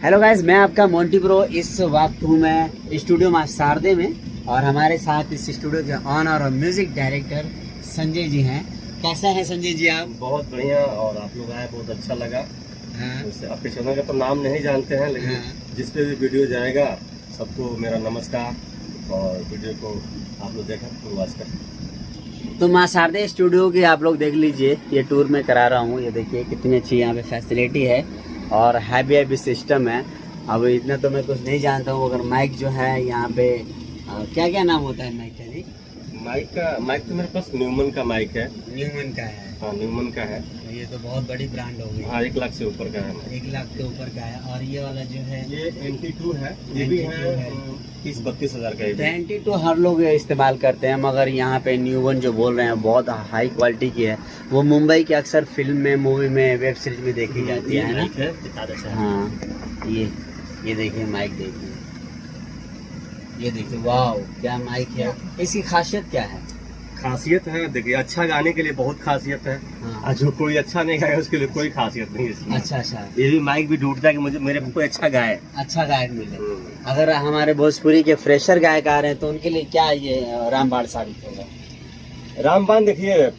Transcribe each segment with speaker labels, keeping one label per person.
Speaker 1: Hello guys, मैं आपका Monty bro. इस वक्त हूँ मैं स्टूडियो माशारदे में और हमारे साथ इस स्टूडियो के ऑनर और म्यूजिक डायरेक्टर संजय जी हैं। कैसा है संजय जी आप?
Speaker 2: बहुत बढ़िया। और आप लोग आए, बहुत अच्छा लगा।
Speaker 1: हाँ।
Speaker 2: आपके चैनल का तो नाम नहीं जानते हैं, लेकिन
Speaker 1: हाँ।
Speaker 2: जिस पे भी वीडियो जाएगा सबको मेरा नमस्कार। और वीडियो को आप लोग देखें, तो वॉच करें।
Speaker 1: तो माशारदे स्टूडियो की आप लोग देख लीजिए, ये टूर में करा रहा हूँ। ये देखिए कितनी अच्छी यहाँ पे फैसिलिटी है और हैवी सिस्टम है। अब इतना तो मैं कुछ नहीं जानता हूँ, अगर माइक जो है यहाँ पे क्या क्या नाम होता है माइक का जी?
Speaker 2: माइक तो मेरे पास न्यूमन का माइक है।
Speaker 1: न्यूमन का है?
Speaker 2: हाँ, न्यूमन का है।
Speaker 1: ये तो बहुत बड़ी ब्रांड हो गई।
Speaker 2: हाँ, 1 लाख से ऊपर का है।
Speaker 1: 1 लाख के ऊपर का है। और ये वाला जो है
Speaker 2: ये NT2 है। ये भी है 30-32 हज़ार का है।
Speaker 1: NT2 हर लोग इस्तेमाल करते हैं, मगर यहाँ पे न्यूवन जो बोल रहे हैं बहुत हाई क्वालिटी की है। वो मुंबई के अक्सर फिल्म में, मूवी में, वेब सीरीज में देखी जाती है ना। हाँ, ये देखिए माइक, देखिए ये देखिए, वाह क्या माइक है। इसकी खासियत क्या है?
Speaker 2: खासियत है, देखिए, अच्छा गाने के लिए बहुत खासियत है।
Speaker 1: हाँ।
Speaker 2: और जो कोई अच्छा नहीं गाए उसके लिए कोई खासियत नहीं है इसमें।
Speaker 1: अच्छा।
Speaker 2: ये भी माइक भी ढूंढता है कि मुझे मेरे कोई अच्छा गाए,
Speaker 1: अच्छा गायक मिले। अगर हमारे भोजपुरी के फ्रेशर गायक आ रहे हैं तो उनके लिए क्या ये रामबाण साबित होगा?
Speaker 2: रामबाण देखिए,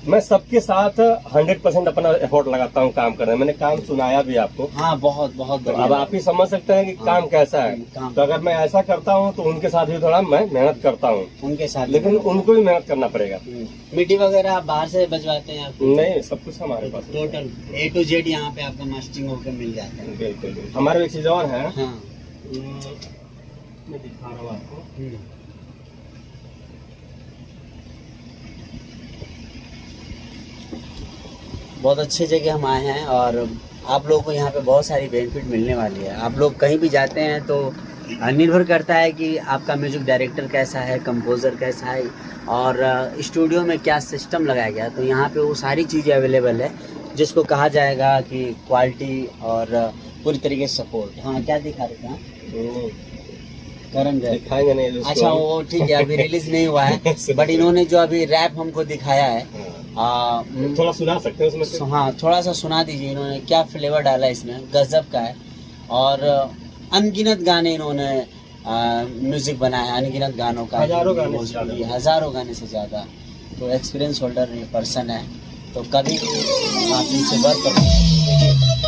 Speaker 2: मैं सबके साथ 100% अपना एफर्ट लगाता हूँ काम करने में। मैंने काम सुनाया भी आपको।
Speaker 1: हाँ, बहुत
Speaker 2: तो अब आप ही समझ सकते हैं कि काम कैसा है। तो अगर मैं ऐसा करता हूँ तो उनके साथ भी थोड़ा मैं मेहनत करता हूँ
Speaker 1: उनके साथ,
Speaker 2: लेकिन उनको भी मेहनत करना पड़ेगा।
Speaker 1: मिट्टी वगैरह आप बाहर से बजवाते हैं?
Speaker 2: नहीं, सब कुछ हमारे पास
Speaker 1: टोटल A to Z यहाँ पे आपका मास्टरिंग होकर मिल जाता है।
Speaker 2: बिल्कुल। हमारे एक चीज और है।
Speaker 1: हाँ।
Speaker 2: मैं दिखा रहा हूँ आपको।
Speaker 1: बहुत अच्छे जगह हम आए हैं और आप लोगों को यहाँ पे बहुत सारी बेनिफिट मिलने वाली है। आप लोग कहीं भी जाते हैं तो निर्भर करता है कि आपका म्यूजिक डायरेक्टर कैसा है, कंपोज़र कैसा है और स्टूडियो में क्या सिस्टम लगाया गया। तो यहाँ पे वो सारी चीज़ें अवेलेबल है जिसको कहा जाएगा कि क्वालिटी और पूरी तरीके से सपोर्ट। हाँ, क्या दिखा रहे थे? करण
Speaker 2: दिखाएंगे नहीं।
Speaker 1: अच्छा, वो ठीक है, अभी रिलीज नहीं हुआ है बट इन्होंने जो अभी रैप हमको दिखाया है,
Speaker 2: थोड़ा सुना सकते हैं उसमें?
Speaker 1: हाँ, थोड़ा सा सुना दीजिए। इन्होंने क्या फ्लेवर डाला है इसमें, गजब का है। और अनगिनत गाने इन्होंने म्यूजिक बनाया है, अनगिनत गानों का, हजारों गाने से ज़्यादा। तो एक्सपीरियंस होल्डर ये पर्सन है, तो कभी भी आप इनसे वर्क करें।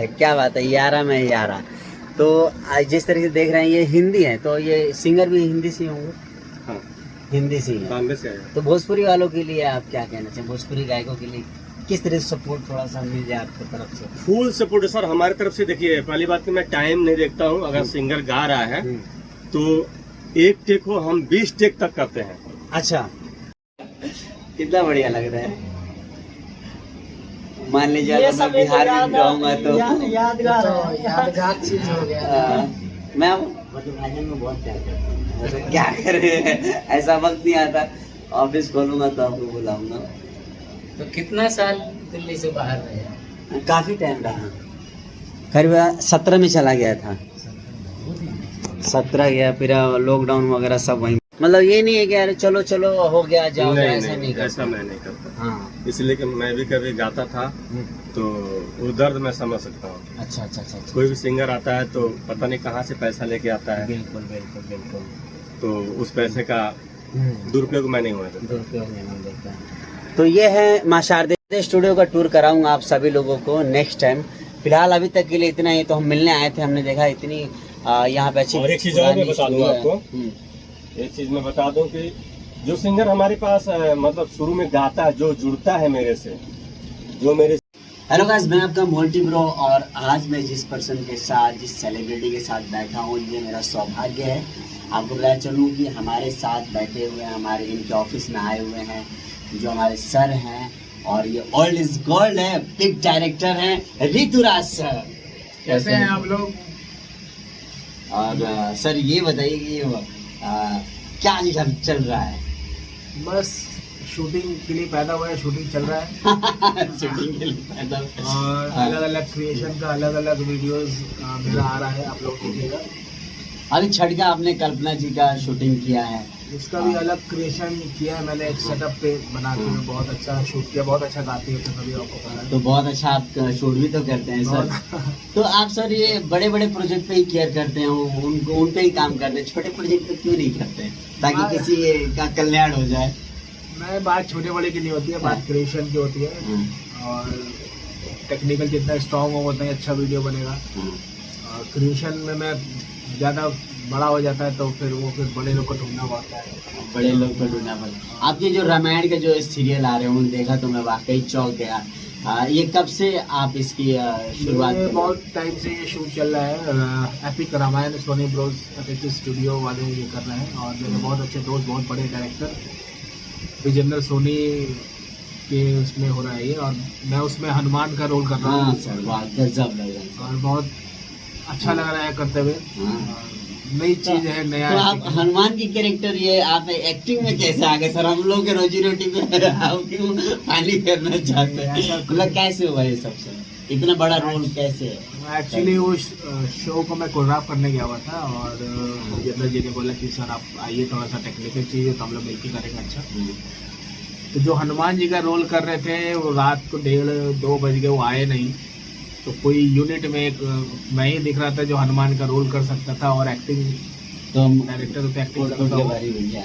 Speaker 1: क्या बात है, यारा में यारा। तो जिस तरीके से देख रहे हैं ये हिंदी है, तो ये सिंगर भी हिंदी से होंगे?
Speaker 2: हाँ,
Speaker 1: हिंदी से ही।
Speaker 2: बॉम्बे से आए।
Speaker 1: तो भोजपुरी वालों के लिए आप क्या कहना चाहिए? भोजपुरी गायकों के लिए किस तरह से सपोर्ट थोड़ा सा मिल जाए आपकी तरफ से?
Speaker 2: फुल सपोर्ट है सर हमारी तरफ से। देखिए, पहली बात कि मैं टाइम नहीं देखता हूँ। अगर सिंगर गा रहा है तो 1 टेक हो, हम 20 टेक तक करते हैं।
Speaker 1: अच्छा, कितना बढ़िया लग रहा है। मान लीजिए अगर मैं बिहार में रहूंगा तो यादगार चीज हो गया। मैं मतलब भाषण में बहुत प्यार करता हूँ। क्या करें, ऐसा वक्त नहीं आता। ऑफिस खोलूंगा तो आपको बुलाऊंगा।
Speaker 3: तो कितना साल दिल्ली से बाहर रहे?
Speaker 1: काफी टाइम रहा, करीब 17 में चला गया था। 17 गया, फिर लॉकडाउन वगैरह सब वहीं। मतलब ये नहीं है कि यार चलो हो गया जाओ, ऐसा नहीं करता।
Speaker 2: ऐसा मैं नहीं करता।
Speaker 1: हाँ,
Speaker 2: इसलिए कि मैं भी कभी गाता था तो वो दर्द मैं समझ सकता हूँ।
Speaker 1: अच्छा।
Speaker 2: कोई भी सिंगर आता है तो पता नहीं कहाँ से पैसा लेके आता है।
Speaker 1: बिल्कुल।
Speaker 2: तो उस पैसे का दुरुपयोग मैं नहीं होने देता।
Speaker 1: तो ये है माशारदे स्टूडियो का टूर कराऊंगा आप सभी लोगों को नेक्स्ट टाइम। फिलहाल अभी तक के लिए इतना ही। तो हम मिलने आए थे, हमने देखा इतनी यहाँ पे अच्छी।
Speaker 2: और एक चीज और मैं बता दूं आपको, एक चीज मैं बता दूं कि जो सिंगर हमारे पास मतलब शुरू में गाता है, जो जुड़ता है मेरे से, जो मेरे।
Speaker 1: हेलो गाइस, मैं आपका मोंटी ब्रो और आज मैं जिस पर्सन के साथ, जिस सेलिब्रिटी के साथ बैठा हूँ, ये मेरा सौभाग्य है। आपको बताया चलूँ कि हमारे साथ बैठे हुए हैं, हमारे इनके ऑफिस में आए हुए हैं जो हमारे सर हैं, और ये ओल्ड इज गोल्ड है, बिग डायरेक्टर हैं ऋतुराज सर।
Speaker 3: कैसे हैं आप लोग?
Speaker 1: और सर ये बताइए कि क्या चल रहा है?
Speaker 4: बस शूटिंग के लिए पैदा हुआ है, शूटिंग चल रहा है
Speaker 1: शूटिंग के लिए पैदा
Speaker 4: और अलग अलग क्रिएशन का अलग अलग वीडियोस मेरा आ रहा है, आप लोग देखिएगा।
Speaker 1: अभी छठ का आपने कल्पना जी का शूटिंग किया है,
Speaker 4: उसका भी अलग क्रिएशन किया है मैंने, एक सेटअप पे बना के बहुत अच्छा शूट किया, बहुत अच्छा गाती है तो सभी आपको पता है।
Speaker 1: तो बहुत अच्छा आप शूट भी तो करते हैं सर। तो आप सर ये बड़े बड़े प्रोजेक्ट पे ही केयर करते हैं, उनको उन पे ही काम करते हैं, छोटे प्रोजेक्ट पे क्यों नहीं करते ताकि किसी का कल्याण हो जाए?
Speaker 4: नहीं, बात छोटे बड़े की नहीं होती है, बात क्रिएशन की होती है और टेक्निकल जितना स्ट्रांग हो उतना ही अच्छा वीडियो बनेगा। और क्रिएशन में मैं ज़्यादा बड़ा हो जाता है तो फिर बड़े लोग को ढूंढना पड़ता है,
Speaker 1: बड़े लोग को ढूंढना पड़ता। आपके जो रामायण के जो सीरियल आ रहे हैं उन्हें देखा तो मैं वाकई चौंक गया। ये कब से आप इसकी शुरुआत?
Speaker 4: बहुत टाइम से ये शूट चल रहा है, epic Ramayana Sony bros epic studio वाले ये कर रहे हैं और मेरे बहुत अच्छे दोस्त, बहुत बड़े डायरेक्टर विजेंद्र सोनी के उसमें हो रहा है ये, और मैं उसमें हनुमान का रोल कर रहा हूँ।
Speaker 1: हाँ सर, वाह गजब लग रहा है
Speaker 4: और बहुत अच्छा लग रहा है करते हुए, नई चीज है, नया।
Speaker 1: तो आप हनुमान की कैरेक्टर ये आप एक्टिंग में कैसे आ गए सर? हम लोग के रोजी रोटी पे आप क्यों पानी करना चाहते हैं? मतलब कैसे हुआ ये सब सर, इतना बड़ा रोल कैसे?
Speaker 4: एक्चुअली उस शो को मैं कोरियोग्राफ करने गया हुआ था और विजेंद्र जी ने बोला कि सर आप आइए, थोड़ा सा टेक्निकल चीज़ है तो हम लोग मिलकर करेंगे। अच्छा, तो जो हनुमान जी का रोल कर रहे थे वो रात को 1:30-2 बज गए, वो आए नहीं। तो कोई यूनिट में एक मैं ही दिख रहा था जो हनुमान का रोल कर सकता था और एक्टिंग
Speaker 1: तो
Speaker 4: डायरेक्टर तो एक्टिंग करता था।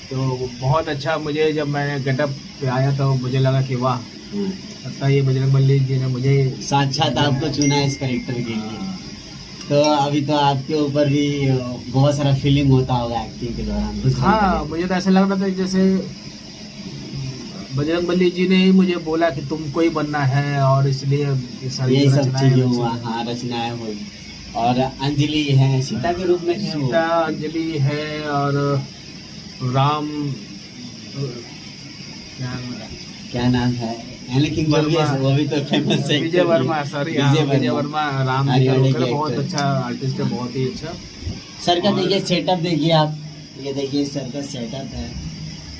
Speaker 4: तो बहुत अच्छा, मुझे जब मैंने गेटअप पे आया तो मुझे लगा कि वाह, लगता है ये बजरंगबली जी ने मुझे
Speaker 1: साक्षात आपको चुना है इस कैरेक्टर के लिए। तो अभी तो आपके ऊपर भी बहुत सारा फीलिंग होता होगा एक्टिंग के दौरान।
Speaker 4: हाँ, मुझे तो ऐसा लग रहा था जैसे बजरंगबली जी ने ही मुझे बोला कि तुमको ही बनना है और इसलिए
Speaker 1: ये सब चीजें हुआ। हाँ, रचनाएं हुई और अंजलि है सीता के रूप में,
Speaker 4: सीता अंजलि है और राम
Speaker 1: क्या नाम है, लेकिन वो भी तो फेमस है,
Speaker 4: विजय वर्मा। सॉरी, विजय वर्मा राम जी का बहुत अच्छा आर्टिस्ट है, बहुत ही अच्छा।
Speaker 1: सर का देखिए सेटअप, देखिए आप, ये देखिए सर का सेटअप है,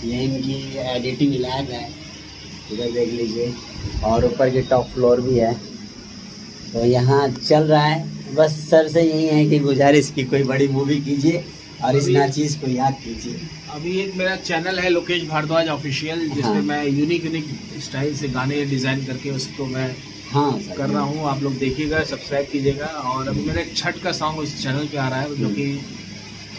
Speaker 1: ये इनकी एडिटिंग लैब है, इधर देख लीजिए, और ऊपर की टॉप फ्लोर भी है। तो यहाँ चल रहा है। बस सर से यही है कि गुजारिश की कोई बड़ी मूवी कीजिए और इस नाचीज को याद कीजिए।
Speaker 4: अभी एक मेरा चैनल है लोकेश भारद्वाज ऑफिशियल, जिसमें मैं यूनिक स्टाइल से गाने डिजाइन करके उसको मैं कर रहा हूँ। आप लोग देखिएगा, सब्सक्राइब कीजिएगा। और अभी मेरा एक छठ का सॉन्ग उस चैनल पे आ रहा है, जो कि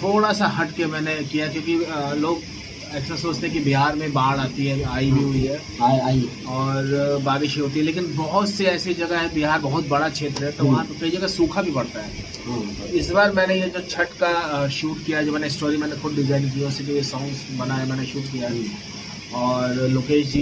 Speaker 4: थोड़ा सा हट के मैंने किया, क्योंकि लोग ऐसा सोचते हैं कि बिहार में बाढ़ आती है, आई भी हुई है और बारिश होती है, लेकिन बहुत से ऐसी जगह है, बिहार बहुत बड़ा क्षेत्र है, तो वहाँ पे कई जगह सूखा भी पड़ता है। तो इस बार मैंने ये जो छठ का शूट किया, जो मैंने स्टोरी मैंने खुद डिजाइन की, उसी के सॉन्ग्स बनाए, मैंने शूट किया है। और लोकेश जी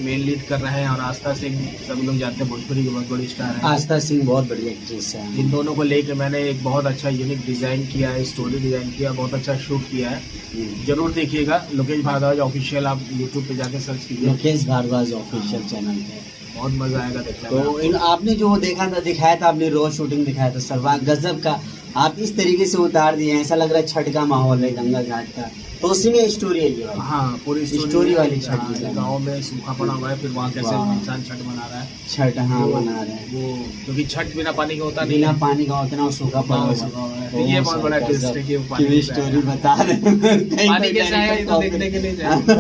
Speaker 4: मेन लीड कर रहे हैं और आस्था सिंह, सभी लोग जानते हैं, भोजपुरी की बहुत बड़ी स्टार है।
Speaker 1: आस्था सिंह बहुत बड़ी एक्ट्रेस है।
Speaker 4: इन दोनों को लेके मैंने एक बहुत अच्छा यूनिक डिजाइन किया है, स्टोरी डिजाइन किया, बहुत अच्छा शूट किया है। जरूर देखिएगा, लोकेश भारद्वाज ऑफिशियल, आप यूट्यूब पे जाके सर्च कीजिए,
Speaker 1: लोकेश भारद्वाज ऑफिशियल चैनल पे,
Speaker 4: बहुत मजा आएगा देखने
Speaker 1: में। तो आपने जो देखा था, दिखाया था, आपने रोज शूटिंग दिखाया था सर, गजब का आप इस तरीके से उतार दिए, ऐसा लग रहा है छठ का माहौल है, गंगा घाट का, तो उसी में स्टोरी है ये।
Speaker 4: हाँ, पूरी
Speaker 1: स्टोरी वाली छठ
Speaker 4: गाँव में सूखा पड़ा हुआ है, फिर वहाँ कैसे इंसान छठ मना रहा है,
Speaker 1: छठ मना रहे हैं
Speaker 4: वो, क्योंकि छठ बिना पानी का होता नहीं,
Speaker 1: बिना पानी का होता ना, सूखा पड़ा हुआ है।
Speaker 4: ये बहुत बड़ा ट्विस्ट है कि
Speaker 1: स्टोरी बता रहे हैं,
Speaker 4: पानी कैसे आया ये तो देखने के लिए जाएंगे,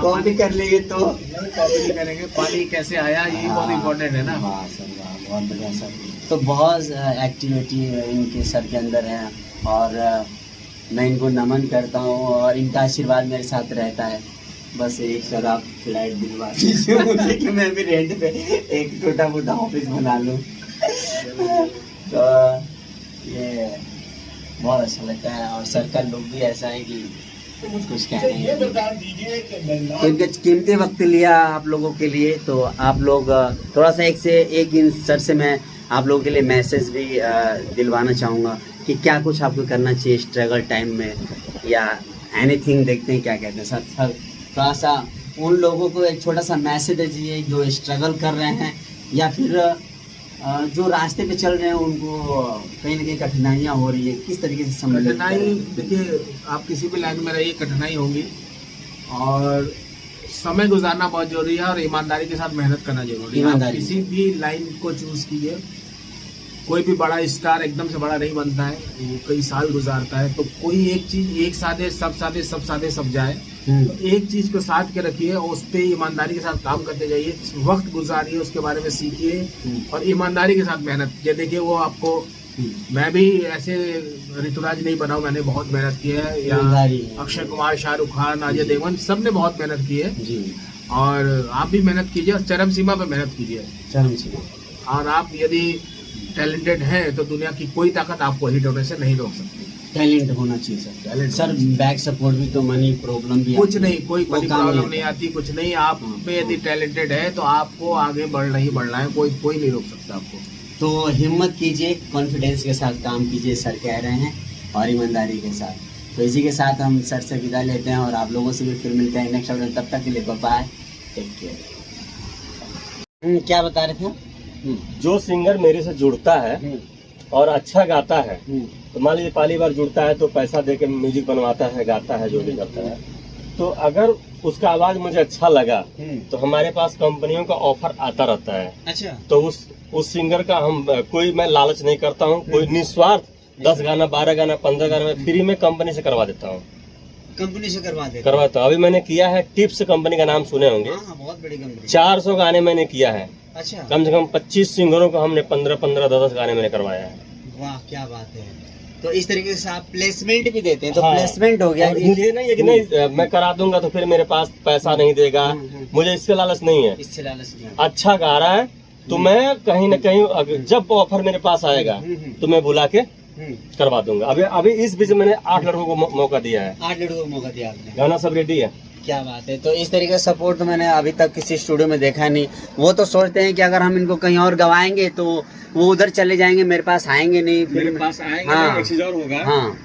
Speaker 1: कॉपी कर लेंगे तो
Speaker 4: कॉपी नहीं करेंगे, पानी कैसे आया ये बहुत इम्पोर्टेंट है ना।
Speaker 1: वाह सर, वाह, बहुत बढ़िया सर। तो बहुत एक्टिविटी इनके सर के अंदर है और मैं इनको नमन करता हूँ और इनका आशीर्वाद मेरे साथ रहता है। बस एक सर आप फ्लैट दिलवा दीजिए मुझे कि मैं भी रेंट पे एक छोटा मोटा ऑफिस बना लूँ। तो ये बहुत अच्छा लगता है और सर का लुक भी ऐसा है कि कुछ कहने हैं। तो इनका कीमती वक्त लिया आप लोगों के लिए, तो आप लोग थोड़ा सा एक से एक इन सर से मैं आप लोगों के लिए मैसेज भी दिलवाना चाहूँगा कि क्या कुछ आपको करना चाहिए स्ट्रगल टाइम में, या एनीथिंग। देखते हैं क्या कहते हैं सर। सर थोड़ा सा उन लोगों को एक छोटा सा मैसेज दीजिए जो स्ट्रगल कर रहे हैं या फिर जो रास्ते पे चल रहे हैं, उनको कहीं ना कहीं कठिनाइयाँ हो रही है, किस तरीके से समझ।
Speaker 4: कठिनाई देखिए, आप किसी भी लाइन में रहिए, कठिनाई होगी, और समय गुजारना बहुत जरूरी है और ईमानदारी के साथ मेहनत करना जरूरी है। आप किसी भी लाइन को चूज कीजिए। कोई भी बड़ा स्टार एकदम से बड़ा नहीं बनता है, वो कई साल गुजारता है। तो कोई एक चीज एक साधे सब जाए, तो एक चीज को साध के रखिए और उस पर ईमानदारी के साथ काम करते जाइए, वक्त गुजारिए, उसके बारे में सीखिए और ईमानदारी के साथ मेहनत कीजिए। देखिए वो आपको, मैं भी ऐसे ऋतुराज नहीं बना हूं, मैंने बहुत मेहनत की है। या अक्षय कुमार, शाहरुख खान, अजय देवगन, सब ने बहुत मेहनत की है जी। और आप भी मेहनत कीजिए और चरम सीमा पे मेहनत कीजिए, चरम सीमा। और आप यदि टैलेंटेड हैं तो दुनिया की कोई ताकत आपको हिट होने से नहीं रोक सकती। टैलेंट होना चाहिए sir, talent sir. Back support भी तो मनी प्रॉब्लम भी कुछ नहीं, कोई मनी प्रॉब्लम नहीं आती, कुछ नहीं। आप में यदि टैलेंटेड है तो आपको आगे बढ़ना ही बढ़ना है, कोई नहीं रोक सकता आपको।
Speaker 1: तो हिम्मत कीजिए, कॉन्फिडेंस के साथ काम कीजिए, सर कह रहे हैं, और ईमानदारी के साथ। तो इसी के साथ हम सर से विदा लेते हैं और आप लोगों से भी फिर मिलते हैं नेक्स्ट वीडियो। तब तक के लिए बाय, टेक केयर। क्या बता रहे थे?
Speaker 2: जो सिंगर मेरे से जुड़ता है और अच्छा गाता है, तो मान लीजिए पहली बार जुड़ता है तो पैसा दे के म्यूजिक बनवाता है, गाता है, जो भी करता है, तो अगर उसका आवाज मुझे अच्छा लगा तो हमारे पास कंपनियों का ऑफर आता रहता है।
Speaker 1: अच्छा।
Speaker 2: तो उस सिंगर का मैं लालच नहीं करता हूँ, कोई निस्वार्थ 10 गाना, 12 गाना, 15 गाना मैं फ्री में कंपनी से करवा देता हूँ।
Speaker 1: कंपनी से
Speaker 2: करवाता हूँ। अभी मैंने किया है, टिप्स कंपनी का नाम सुने होंगे।
Speaker 1: बहुत बड़ी कंपनी।
Speaker 2: 400 गाने मैंने किया है।
Speaker 1: अच्छा।
Speaker 2: कम से कम 25 सिंगरों को हमने 15-15, 10 गाने मैंने करवाया है।
Speaker 1: वाह, क्या बात है। तो इस तरीके से आप प्लेसमेंट भी देते हैं? तो प्लेसमेंट हो गया।
Speaker 2: मुझे नहीं है कि नहीं मैं करा दूंगा तो फिर मेरे पास पैसा नहीं देगा, मुझे इससे लालच नहीं है।
Speaker 1: इससे लालच नहीं।
Speaker 2: अच्छा गा रहा है तो मैं कहीं न कहीं जब ऑफर मेरे पास आएगा तो मैं बुला के करवा दूंगा। अभी इस बीच मैंने 8 लड़कों को मौका दिया है।
Speaker 1: 8 लड़कों को मौका दिया आपने?
Speaker 2: गाना सब रेडी है।
Speaker 1: क्या बात है। तो इस तरीके का सपोर्ट तो मैंने अभी तक किसी स्टूडियो में देखा नहीं। वो तो सोचते हैं कि अगर हम इनको कहीं और गवाएंगे तो वो उधर चले जाएंगे, मेरे पास आएंगे नहीं।
Speaker 2: मेरे पास आएंगे नहीं। एक चीज और होगा,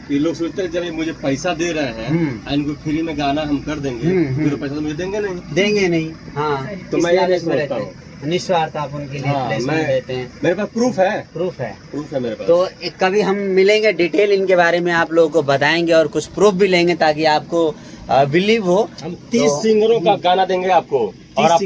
Speaker 2: कि लोग सोचते हैं जब मुझे पैसा दे रहे हैं, इनको फ्री में गाना हम कर देंगे, फिर पैसा तो मुझे देंगे नहीं। हाँ, तो मैं ये सोचता हूँ,
Speaker 1: निस्वार्थ आप उनके लिए प्लेसमेंट देते हैं।
Speaker 2: मेरे पास प्रूफ है मेरे पास।
Speaker 1: तो कभी हम मिलेंगे, डिटेल इनके बारे में आप लोगों को बताएंगे और कुछ प्रूफ भी लेंगे ताकि आपको बिलीव हो।
Speaker 2: हम 30 सिंगरों का गाना देंगे आपको, और आप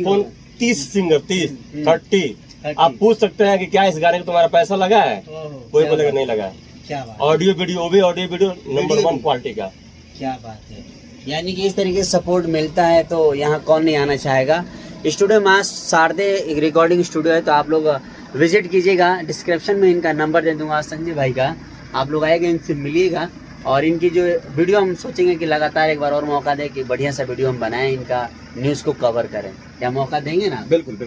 Speaker 2: 30 सिंगर 30 आप पूछ सकते हैं कि क्या इस गाने को तुम्हारा पैसा लगा है? कोई बोलेगा नहीं लगा।
Speaker 1: क्या बात।
Speaker 2: ऑडियो वीडियो नंबर 1 क्वालिटी का।
Speaker 1: क्या बात है। यानी कि इस तरीके से सपोर्ट मिलता है तो यहाँ कौन नहीं आना चाहेगा। स्टूडियो मास शारदे रिकॉर्डिंग स्टूडियो है, तो आप लोग विजिट कीजिएगा। डिस्क्रिप्शन में इनका नंबर दे दूंगा संजय भाई का, आप लोग आएगा, इनसे मिलिएगा। और इनकी जो वीडियो हम सोचेंगे कि लगातार एक बार और मौका दें कि बढ़िया सा वीडियो हम बनाएं, इनका न्यूज़ को कवर करें। क्या मौका देंगे ना?
Speaker 2: बिल्कुल।